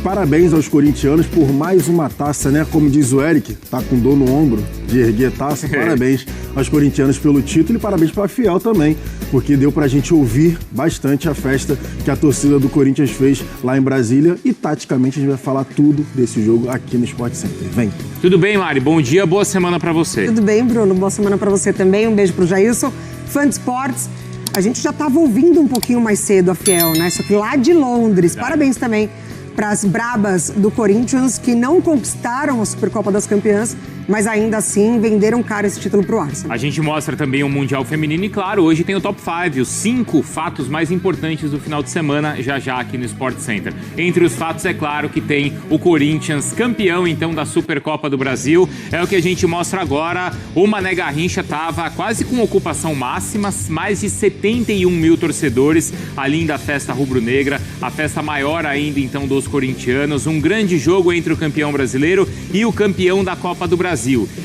parabéns aos corintianos por mais uma taça, né? Como diz o Eric, tá com dor no ombro de erguer taça. Parabéns aos corintianos pelo título e parabéns para a Fiel também, porque deu pra gente ouvir bastante a festa que a torcida do Corinthians fez lá em Brasília e taticamente a gente vai falar tudo desse jogo aqui no Sport Center. Vem! Tudo bem, Mari? Bom dia, boa semana pra você. Tudo bem, Bruno? Boa semana pra você também. Um beijo pro Jailson. Fã de esportes. A gente já estava ouvindo um pouquinho mais cedo a Fiel, né? Só que lá de Londres. Parabéns também para as brabas do Corinthians, que não conquistaram a Supercopa das Campeãs, mas ainda assim venderam caro esse título pro Arsenal. A gente mostra também o Mundial Feminino e, claro, hoje tem o Top 5, os 5 fatos mais importantes do final de semana, já aqui no Sport Center. Entre os fatos, é claro que tem o Corinthians campeão, então, da Supercopa do Brasil. É o que a gente mostra agora. O Mané Garrincha estava quase com ocupação máxima, mais de 71 mil torcedores ali da festa rubro-negra, a festa maior ainda, então, dos corintianos. Um grande jogo entre o campeão brasileiro e o campeão da Copa do Brasil.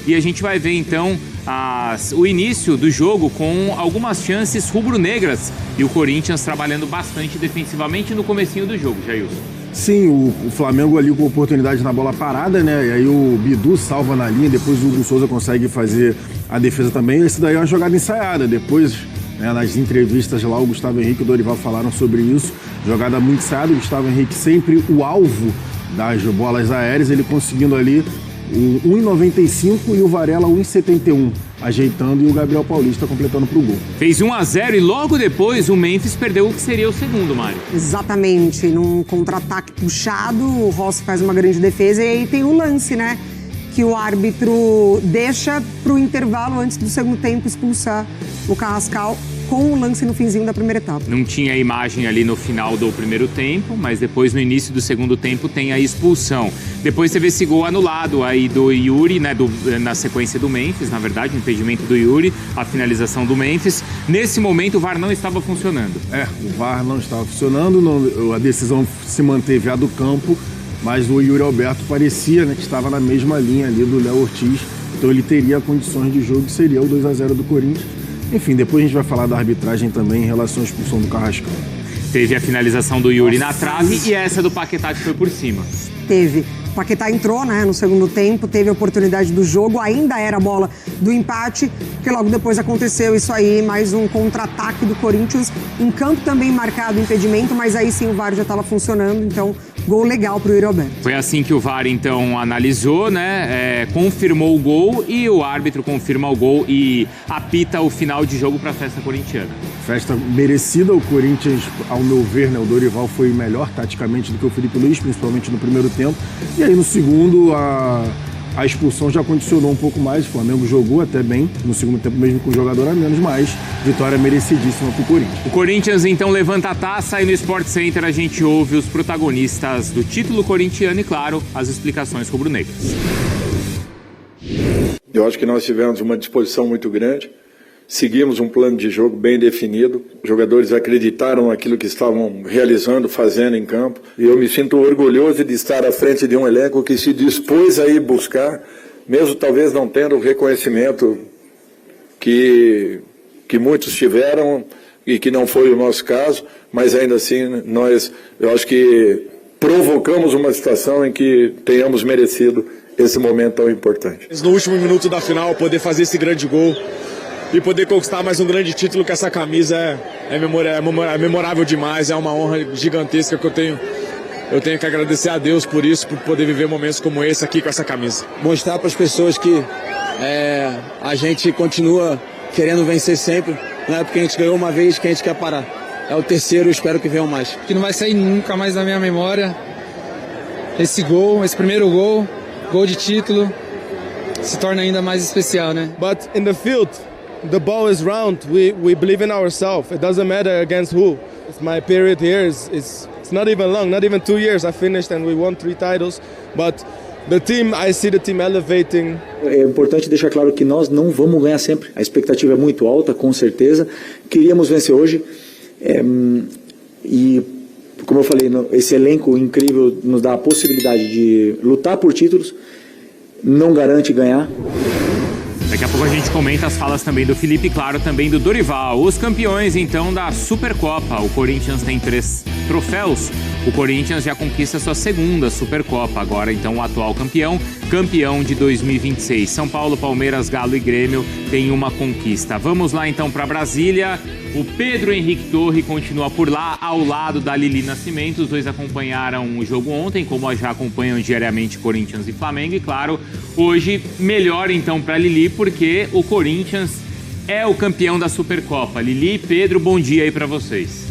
E a gente vai ver então o início do jogo com algumas chances rubro-negras e o Corinthians trabalhando bastante defensivamente no comecinho do jogo, Jailson. Sim, o Flamengo ali com oportunidade na bola parada, né? E aí o Bidu salva na linha, depois o Hugo Souza consegue fazer a defesa também. Esse daí é uma jogada ensaiada. Depois, né, nas entrevistas lá, o Gustavo Henrique e o Dorival falaram sobre isso. Jogada muito ensaiada, o Gustavo Henrique sempre o alvo das bolas aéreas, ele conseguindo ali o 1,95 e o Varela 1,71, ajeitando, e o Gabriel Paulista completando pro gol. Fez 1-0 e logo depois o Memphis perdeu o que seria o segundo, Mário. Exatamente, num contra-ataque puxado, o Rossi faz uma grande defesa e aí tem o lance, né? Que o árbitro deixa pro intervalo antes do segundo tempo expulsar o Carrascal, com o lance no finzinho da primeira etapa. Não tinha imagem ali no final do primeiro tempo, mas depois no início do segundo tempo tem a expulsão. Depois teve esse gol anulado aí do Yuri, né, na sequência do Memphis, na verdade, o impedimento do Yuri, a finalização do Memphis. Nesse momento o VAR não estava funcionando. O VAR não estava funcionando, a decisão se manteve a do campo, mas o Yuri Alberto parecia, né, que estava na mesma linha ali do Léo Ortiz, então ele teria condições de jogo, que seria o 2-0 do Corinthians. Enfim, depois a gente vai falar da arbitragem também em relação à expulsão do Carrascal. Teve a finalização do Yuri na trave e essa do Paquetá que foi por cima. Teve. O Paquetá entrou, né, no segundo tempo, teve a oportunidade do jogo, ainda era a bola do empate, porque logo depois aconteceu isso aí, mais um contra-ataque do Corinthians. Em campo também marcado o impedimento, mas aí sim o VAR já estava funcionando, então gol legal pro Yuri Alberto. Foi assim que o VAR então analisou, né, confirmou o gol e o árbitro confirma o gol e apita o final de jogo para a festa corintiana. Festa merecida, o Corinthians, ao meu ver, né, o Dorival foi melhor taticamente do que o Felipe Luiz, principalmente no primeiro tempo, e aí no segundo a expulsão já condicionou um pouco mais, o Flamengo jogou até bem no segundo tempo, mesmo com o jogador a menos, mas vitória merecidíssima pro Corinthians. O Corinthians então levanta a taça e no Sport Center a gente ouve os protagonistas do título corintiano e, claro, as explicações rubro-negras. Eu acho que nós tivemos uma disposição muito grande, seguimos um plano de jogo bem definido, os jogadores acreditaram naquilo que estavam realizando, fazendo em campo, e eu me sinto orgulhoso de estar à frente de um elenco que se dispôs a ir buscar, mesmo talvez não tendo o reconhecimento que muitos tiveram e que não foi o nosso caso, mas ainda assim eu acho que provocamos uma situação em que tenhamos merecido esse momento tão importante. No último minuto da final, poder fazer esse grande gol e poder conquistar mais um grande título com essa camisa é memorável demais, é uma honra gigantesca que eu tenho que agradecer a Deus por isso, por poder viver momentos como esse aqui com essa camisa. Mostrar para as pessoas que a gente continua querendo vencer sempre, não é porque a gente ganhou uma vez que a gente quer parar. É o terceiro, espero que venham mais. Que não vai sair nunca mais da minha memória esse gol, esse primeiro gol de título, se torna ainda mais especial, né? But in the field, the ball is round. We believe in ourselves. It doesn't matter against who. It's my period here it's not even long, not even 2 years. I finished and we won 3 titles. But the team, I see the team elevating. É importante deixar claro que nós não vamos ganhar sempre. A expectativa é muito alta, com certeza. Queríamos vencer hoje. E, como eu falei, esse elenco incrível nos dá a possibilidade de lutar por títulos. Não garante ganhar. Daqui a pouco a gente comenta as falas também do Felipe, claro, também do Dorival. Os campeões, então, da Supercopa. O Corinthians tem 3 troféus. o Corinthians já conquista sua segunda Supercopa, agora então o atual campeão de 2026. São Paulo, Palmeiras, Galo e Grêmio têm uma conquista. Vamos lá então para Brasília. O Pedro Henrique Torre continua por lá, ao lado da Lili Nascimento. Os dois acompanharam o jogo ontem, como já acompanham diariamente Corinthians e Flamengo. E claro, hoje melhor então para Lili, porque o Corinthians é o campeão da Supercopa. Lili e Pedro, bom dia aí para vocês.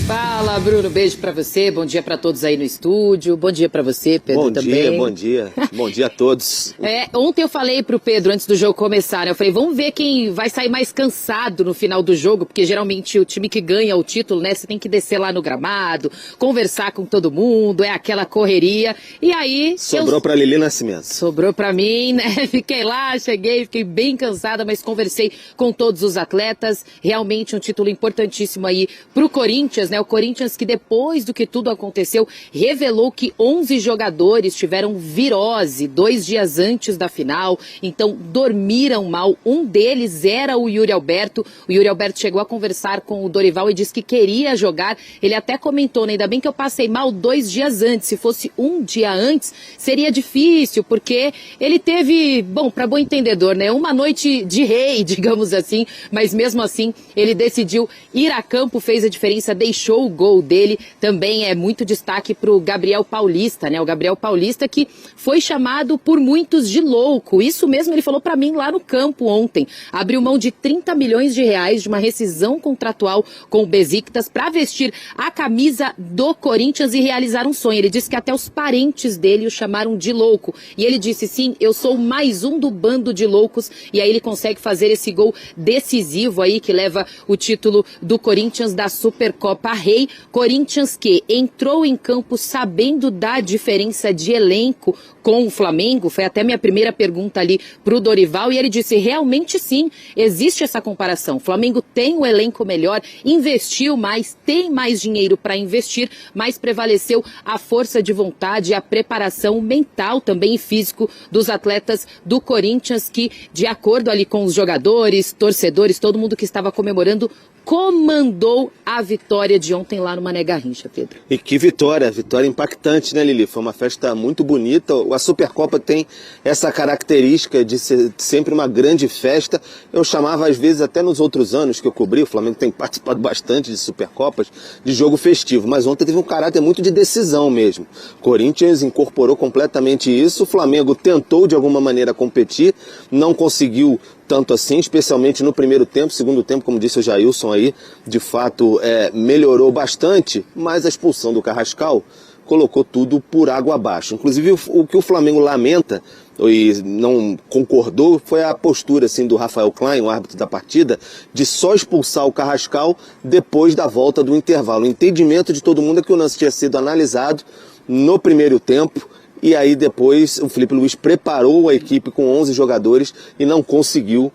Fala, Bruno, beijo pra você, bom dia pra todos aí no estúdio, bom dia pra você, Pedro, também. Bom dia a todos. Ontem eu falei pro Pedro, antes do jogo começar, né, eu falei, vamos ver quem vai sair mais cansado no final do jogo, porque geralmente o time que ganha o título, né, você tem que descer lá no gramado, conversar com todo mundo, é aquela correria, e aí... Sobrou pra Lili Nascimento. Sobrou pra mim, né, fiquei lá, fiquei bem cansada, mas conversei com todos os atletas, realmente um título importantíssimo aí pro Corinthians, né, o Corinthians que depois do que tudo aconteceu, revelou que 11 jogadores tiveram virose 2 dias antes da final, então dormiram mal. Um deles era o Yuri Alberto. O Yuri Alberto chegou a conversar com o Dorival e disse que queria jogar. Ele até comentou, né, ainda bem que eu passei mal 2 dias antes. Se fosse um dia antes, seria difícil, porque ele teve, para bom entendedor, né, uma noite de rei, digamos assim, mas mesmo assim ele decidiu ir a campo, fez a diferença, deixou o gol dele. Também é muito destaque para o Gabriel Paulista, né? O Gabriel Paulista que foi chamado por muitos de louco. Isso mesmo ele falou para mim lá no campo ontem. Abriu mão de 30 milhões de reais de uma rescisão contratual com o Besiktas para vestir a camisa do Corinthians e realizar um sonho. Ele disse que até os parentes dele o chamaram de louco. E ele disse, sim, eu sou mais um do bando de loucos. E aí ele consegue fazer esse gol decisivo aí que leva o título do Corinthians da Supercopa Rei. Corinthians que entrou em campo sabendo da diferença de elenco com o Flamengo. Foi até minha primeira pergunta ali pro Dorival e ele disse, realmente sim, existe essa comparação. O Flamengo tem um elenco melhor, investiu mais, tem mais dinheiro para investir, mas prevaleceu a força de vontade, a preparação mental também e físico dos atletas do Corinthians que, de acordo ali com os jogadores, torcedores, todo mundo que estava comemorando, comandou a vitória de ontem lá no Mané Garrincha, Pedro. E que vitória impactante, né, Lili? Foi uma festa muito bonita. A Supercopa tem essa característica de ser sempre uma grande festa. Eu chamava, às vezes, até nos outros anos que eu cobri, o Flamengo tem participado bastante de Supercopas, de jogo festivo, mas ontem teve um caráter muito de decisão mesmo. Corinthians incorporou completamente isso, o Flamengo tentou de alguma maneira competir, não conseguiu tanto assim, especialmente no primeiro tempo. Segundo tempo, como disse o Jailson aí, de fato melhorou bastante, mas a expulsão do Carrascal colocou tudo por água abaixo. Inclusive o que o Flamengo lamenta e não concordou foi a postura assim, do Rafael Klein, o árbitro da partida, de só expulsar o Carrascal depois da volta do intervalo. O entendimento de todo mundo é que o lance tinha sido analisado no primeiro tempo. E aí depois o Felipe Luiz preparou a equipe com 11 jogadores e não conseguiu,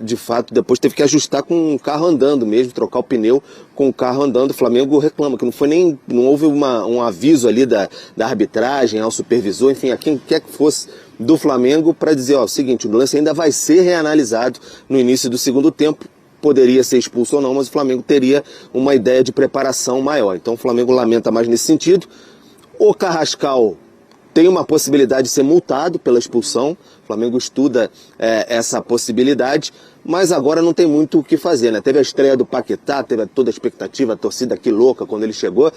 de fato, depois teve que ajustar com o carro andando mesmo, trocar o pneu com o carro andando. O Flamengo reclama que não houve um aviso ali da arbitragem ao supervisor, enfim, a quem quer que fosse do Flamengo para dizer, o seguinte, o lance ainda vai ser reanalisado no início do segundo tempo. Poderia ser expulso ou não, mas o Flamengo teria uma ideia de preparação maior. Então o Flamengo lamenta mais nesse sentido. O Carrascal tem uma possibilidade de ser multado pela expulsão. O Flamengo estuda essa possibilidade, mas agora não tem muito o que fazer, né? Teve a estreia do Paquetá, teve toda a expectativa, a torcida aqui louca quando ele chegou.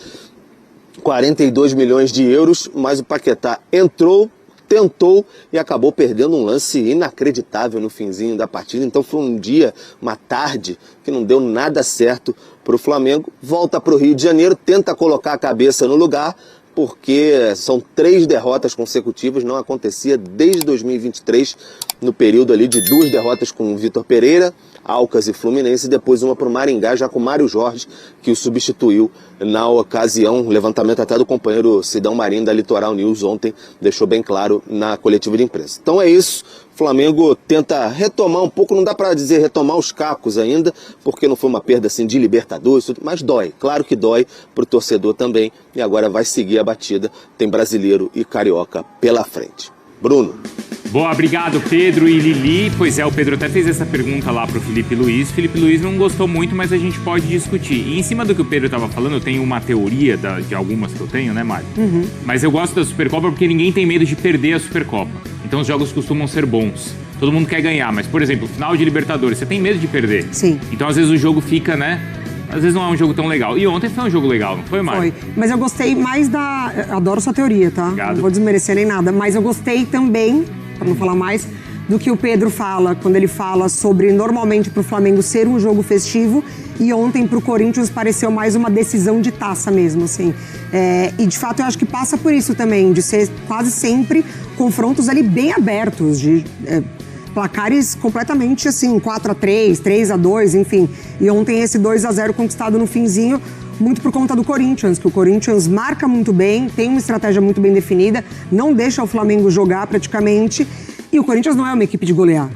42 milhões de euros, mas o Paquetá entrou, tentou e acabou perdendo um lance inacreditável no finzinho da partida. Então foi um dia, uma tarde, que não deu nada certo para o Flamengo. Volta para o Rio de Janeiro, tenta colocar a cabeça no lugar, porque são 3 derrotas consecutivas, não acontecia desde 2023, no período ali de 2 derrotas com o Vitor Pereira, Alcas e Fluminense, e depois uma para o Maringá, já com o Mário Jorge, que o substituiu na ocasião. Levantamento até do companheiro Sidão Marinho da Litoral News ontem deixou bem claro na coletiva de imprensa. Então é isso, o Flamengo tenta retomar um pouco, não dá para dizer retomar os cacos ainda, porque não foi uma perda assim de Libertadores, mas dói, claro que dói para o torcedor também, e agora vai seguir a batida, tem brasileiro e carioca pela frente. Bruno. Boa, obrigado Pedro e Lili. Pois é, o Pedro até fez essa pergunta lá pro Felipe Luiz. Felipe Luiz não gostou muito, mas a gente pode discutir. E em cima do que o Pedro tava falando, eu tenho uma teoria de algumas que eu tenho, né, Mari? Mas eu gosto da Supercopa porque ninguém tem medo de perder a Supercopa. Então os jogos costumam ser bons. Todo mundo quer ganhar, mas, por exemplo, final de Libertadores, você tem medo de perder. Sim. Então às vezes o jogo fica, né? Às vezes não é um jogo tão legal. E ontem foi um jogo legal, não foi, Mari? Foi. Mas eu gostei mais da... Eu adoro sua teoria, tá? Obrigado. Não vou desmerecer nem nada. Mas eu gostei também, pra não falar mais, do que o Pedro fala, quando ele fala sobre, normalmente, pro Flamengo ser um jogo festivo, e ontem pro Corinthians pareceu mais uma decisão de taça mesmo, assim. E, de fato, eu acho que passa por isso também, de ser quase sempre confrontos ali bem abertos, de... placares completamente assim, 4-3, 3-2, enfim. E ontem esse 2-0 conquistado no finzinho, muito por conta do Corinthians, que o Corinthians marca muito bem, tem uma estratégia muito bem definida, não deixa o Flamengo jogar praticamente, e o Corinthians não é uma equipe de golear.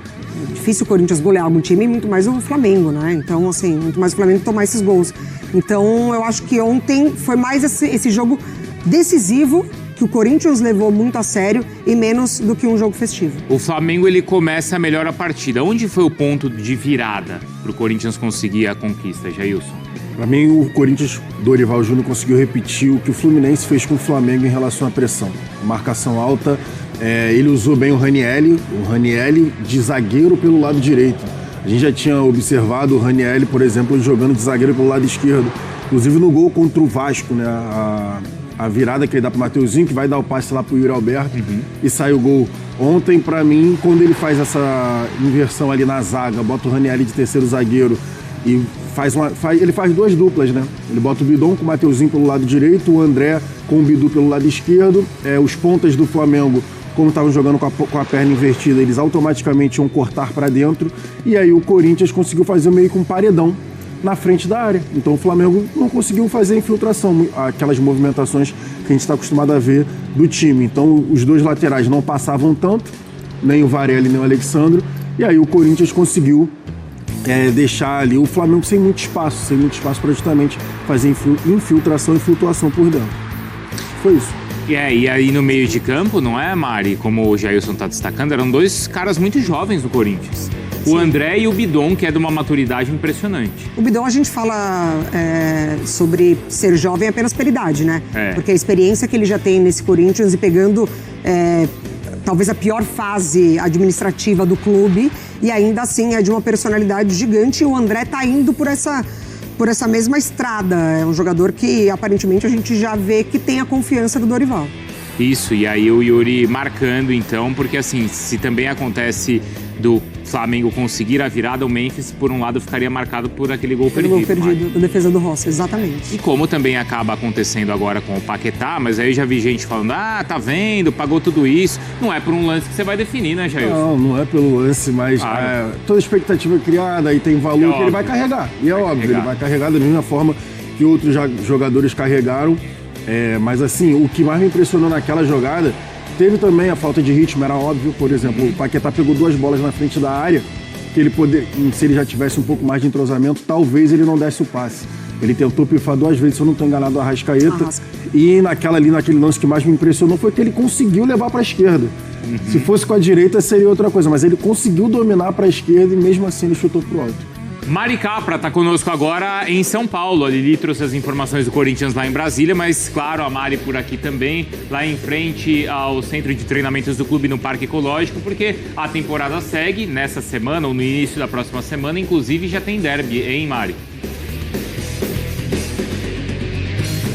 É difícil o Corinthians golear algum time, muito mais o Flamengo, né? Então, assim, muito mais o Flamengo tomar esses gols. Então, eu acho que ontem foi mais esse jogo decisivo, que o Corinthians levou muito a sério e menos do que um jogo festivo. O Flamengo, ele começa melhor a partida. Onde foi o ponto de virada pro Corinthians conseguir a conquista, Jailson? Para mim, o Corinthians, Dorival Júnior, conseguiu repetir o que o Fluminense fez com o Flamengo em relação à pressão. Marcação alta, ele usou bem o Ranieri de zagueiro pelo lado direito. A gente já tinha observado o Ranieri, por exemplo, jogando de zagueiro pelo lado esquerdo. Inclusive no gol contra o Vasco, né? A virada que ele dá pro Mateuzinho, que vai dar o passe lá pro Yuri Alberto, e sai o gol. Ontem, pra mim, quando ele faz essa inversão ali na zaga, bota o Ranieri de terceiro zagueiro e ele faz duas duplas, né? Ele bota o Bidon com o Mateuzinho pelo lado direito, o André com o Bidu pelo lado esquerdo. Os pontas do Flamengo, como estavam jogando com a perna invertida, eles automaticamente iam cortar pra dentro. E aí o Corinthians conseguiu fazer meio que um paredão na frente da área. Então o Flamengo não conseguiu fazer a infiltração, aquelas movimentações que a gente está acostumado a ver do time. Então os dois laterais não passavam tanto, nem o Varela nem o Alexandro, e aí o Corinthians conseguiu deixar ali o Flamengo sem muito espaço para justamente fazer infiltração e flutuação por dentro. Foi isso. E aí no meio de campo, não é, Mari? Como o Jailson está destacando, eram dois caras muito jovens do Corinthians. O André e o Bidon, que é de uma maturidade impressionante. O Bidon, a gente fala sobre ser jovem apenas pela idade, né? Porque a experiência que ele já tem nesse Corinthians e pegando talvez a pior fase administrativa do clube, e ainda assim é de uma personalidade gigante, e o André tá indo por essa mesma estrada. É um jogador que aparentemente a gente já vê que tem a confiança do Dorival. Isso, e aí o Yuri marcando então, porque assim, se também acontece do Flamengo conseguir a virada, o Memphis, por um lado, ficaria marcado por aquele gol perdido. Gol perdido da defesa do Rossi, exatamente. E como também acaba acontecendo agora com o Paquetá, mas aí já vi gente falando, tá vendo, pagou tudo isso. Não é por um lance que você vai definir, né, Jailson? Não é pelo lance, mas toda expectativa criada e tem valor que ele vai carregar. E é óbvio, ele vai carregar da mesma forma que outros jogadores carregaram. Mas assim, o que mais me impressionou naquela jogada, teve também a falta de ritmo, era óbvio. Por exemplo, o Paquetá pegou duas bolas na frente da área, que ele se ele já tivesse um pouco mais de entrosamento, talvez ele não desse o passe. Ele tentou pifar duas vezes, se eu não estou enganado, a Arrascaeta. E naquele lance que mais me impressionou foi que ele conseguiu levar para a esquerda. Se fosse com a direita seria outra coisa, mas ele conseguiu dominar para a esquerda e mesmo assim ele chutou pro alto. Mari Capra está conosco agora em São Paulo. A Lili trouxe as informações do Corinthians lá em Brasília, mas claro, a Mari por aqui também, lá em frente ao centro de treinamentos do clube no Parque Ecológico, porque a temporada segue nessa semana ou no início da próxima semana, inclusive já tem derby, hein, Mari?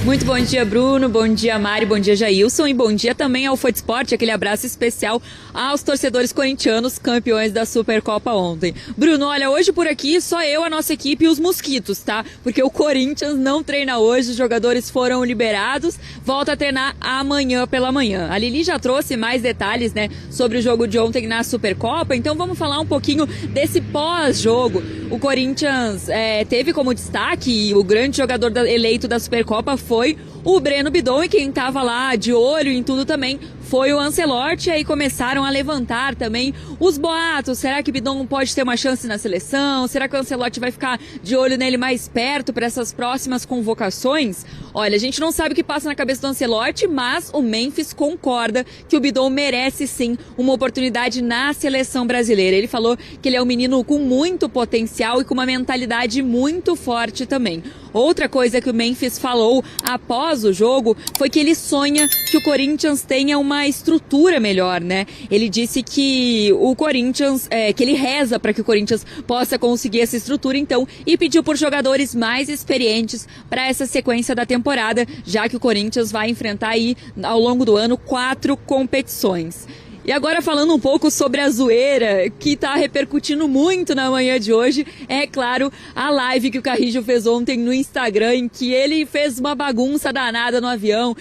Muito bom dia, Bruno, bom dia, Mari, bom dia, Jailson, e bom dia também ao Footsport, aquele abraço especial aos torcedores corintianos, campeões da Supercopa ontem. Bruno, olha, hoje por aqui só eu, a nossa equipe e os mosquitos, tá? Porque o Corinthians não treina hoje, os jogadores foram liberados, volta a treinar amanhã pela manhã. A Lili já trouxe mais detalhes, né, sobre o jogo de ontem na Supercopa, então vamos falar um pouquinho desse pós-jogo. O Corinthians teve como destaque, e o grande jogador eleito da Supercopa foi o Breno Bidon, e quem estava lá de olho em tudo também foi o Ancelotti. Aí começaram a levantar também os boatos. Será que Bidon pode ter uma chance na seleção? Será que o Ancelotti vai ficar de olho nele mais perto para essas próximas convocações? Olha, a gente não sabe o que passa na cabeça do Ancelotti, mas o Memphis concorda que o Bidon merece sim uma oportunidade na seleção brasileira. Ele falou que ele é um menino com muito potencial e com uma mentalidade muito forte também. Outra coisa que o Memphis falou após o jogo foi que ele sonha que o Corinthians tenha uma estrutura melhor, né? Ele disse que o Corinthians, que ele reza para que o Corinthians possa conseguir essa estrutura, então, e pediu por jogadores mais experientes para essa sequência da temporada, já que o Corinthians vai enfrentar aí, ao longo do ano, 4 competições. E agora falando um pouco sobre a zoeira que tá repercutindo muito na manhã de hoje, é claro, a live que o Carrillo fez ontem no Instagram, em que ele fez uma bagunça danada no avião,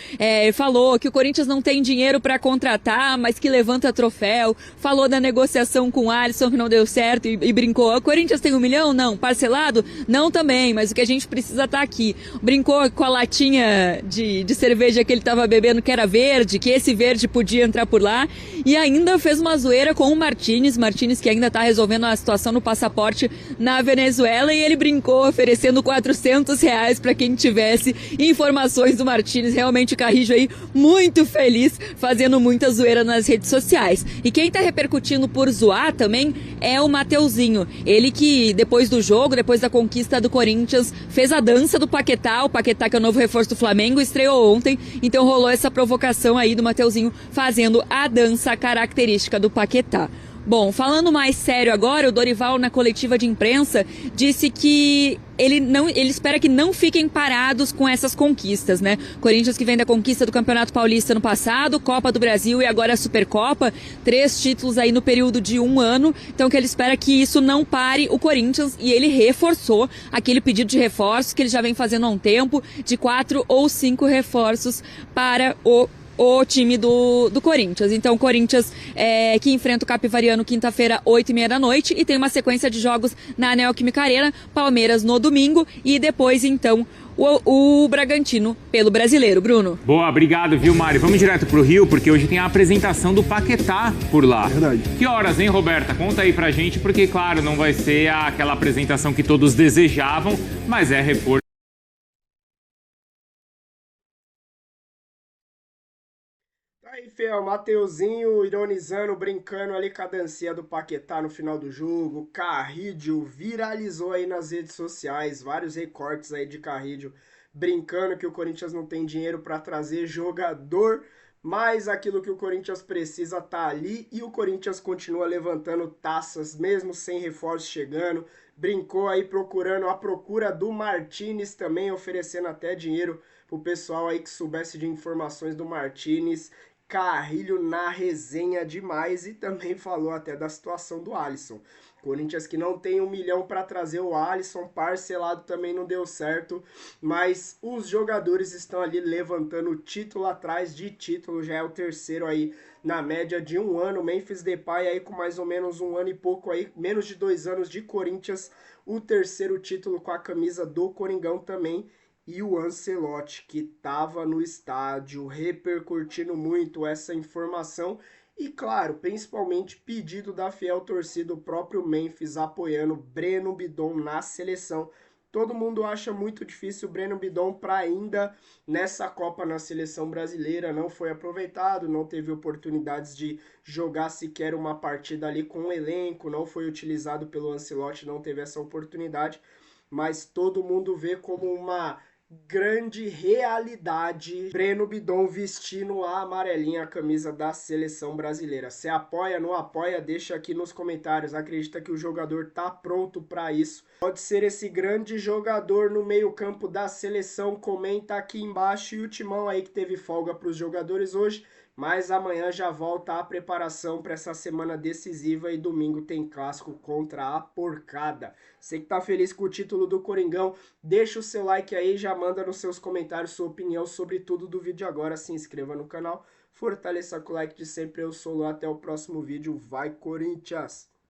falou que o Corinthians não tem dinheiro para contratar, mas que levanta troféu, falou da negociação com o Alisson que não deu certo e brincou, o Corinthians tem 1 milhão? Não. Parcelado? Não também, mas o que a gente precisa tá aqui. Brincou com a latinha de cerveja que ele tava bebendo, que era verde, que esse verde podia entrar por lá. E ainda fez uma zoeira com o Martínez que ainda está resolvendo a situação no passaporte na Venezuela, e ele brincou oferecendo R$400 para quem tivesse informações do Martínez. Realmente o Carrillo aí muito feliz, fazendo muita zoeira nas redes sociais. E quem está repercutindo por zoar também é o Mateuzinho. Ele que depois do jogo, depois da conquista do Corinthians, fez a dança do Paquetá, o Paquetá que é o novo reforço do Flamengo, estreou ontem, então rolou essa provocação aí do Mateuzinho fazendo a dança característica do Paquetá. Bom, falando mais sério agora, o Dorival na coletiva de imprensa disse que ele espera que não fiquem parados com essas conquistas, né? Corinthians que vem da conquista do Campeonato Paulista no passado, Copa do Brasil e agora a Supercopa, 3 títulos aí no período de 1 ano, então que ele espera que isso não pare o Corinthians, e ele reforçou aquele pedido de reforço que ele já vem fazendo há um tempo, de 4 ou 5 reforços para o time do Corinthians. Então o Corinthians que enfrenta o Capivariano quinta-feira, 8h30 da noite, e tem uma sequência de jogos na Neoquímica Arena, Palmeiras no domingo e depois então o Bragantino pelo Brasileiro. Bruno. Boa, obrigado, viu, Mari? Vamos direto pro Rio, porque hoje tem a apresentação do Paquetá por lá. Verdade. Que horas, hein, Roberta? Conta aí pra gente, porque, claro, não vai ser aquela apresentação que todos desejavam, mas é reforço. Aí, Fiel, Mateuzinho ironizando, brincando ali com a dancinha do Paquetá no final do jogo. Carrillo viralizou aí nas redes sociais, vários recortes aí de Carrillo brincando que o Corinthians não tem dinheiro para trazer jogador, mas aquilo que o Corinthians precisa tá ali, e o Corinthians continua levantando taças mesmo sem reforços chegando. Brincou aí procurando a procura do Martínez também, oferecendo até dinheiro pro pessoal aí que soubesse de informações do Martínez. Carrillo na resenha demais, e também falou até da situação do Alisson. Corinthians que não tem 1 milhão para trazer o Alisson, parcelado também não deu certo, mas os jogadores estão ali levantando título atrás de título, já é o 3º aí na média de 1 ano. Memphis Depay aí com mais ou menos 1 ano e pouco aí, menos de 2 anos de Corinthians, o 3º título com a camisa do Coringão também. E o Ancelotti, que estava no estádio, repercutindo muito essa informação. E claro, principalmente pedido da fiel torcida, o próprio Memphis apoiando Breno Bidon na seleção. Todo mundo acha muito difícil o Breno Bidon para ainda nessa Copa na seleção brasileira. Não foi aproveitado, não teve oportunidades de jogar sequer uma partida ali com o elenco. Não foi utilizado pelo Ancelotti, não teve essa oportunidade. Mas todo mundo vê como uma grande realidade Breno Bidon vestindo a amarelinha, a camisa da seleção brasileira. Você apoia, não apoia? Deixa aqui nos comentários. Acredita que o jogador tá pronto para isso? Pode ser esse grande jogador no meio-campo da seleção? Comenta aqui embaixo. E o Timão aí que teve folga para os jogadores hoje, mas amanhã já volta a preparação para essa semana decisiva, e domingo tem clássico contra a Porcada. Você que tá feliz com o título do Coringão, deixa o seu like aí, já manda nos seus comentários sua opinião sobre tudo do vídeo agora, se inscreva no canal, fortaleça com o like de sempre. Eu sou o Lu, até o próximo vídeo, vai Corinthians!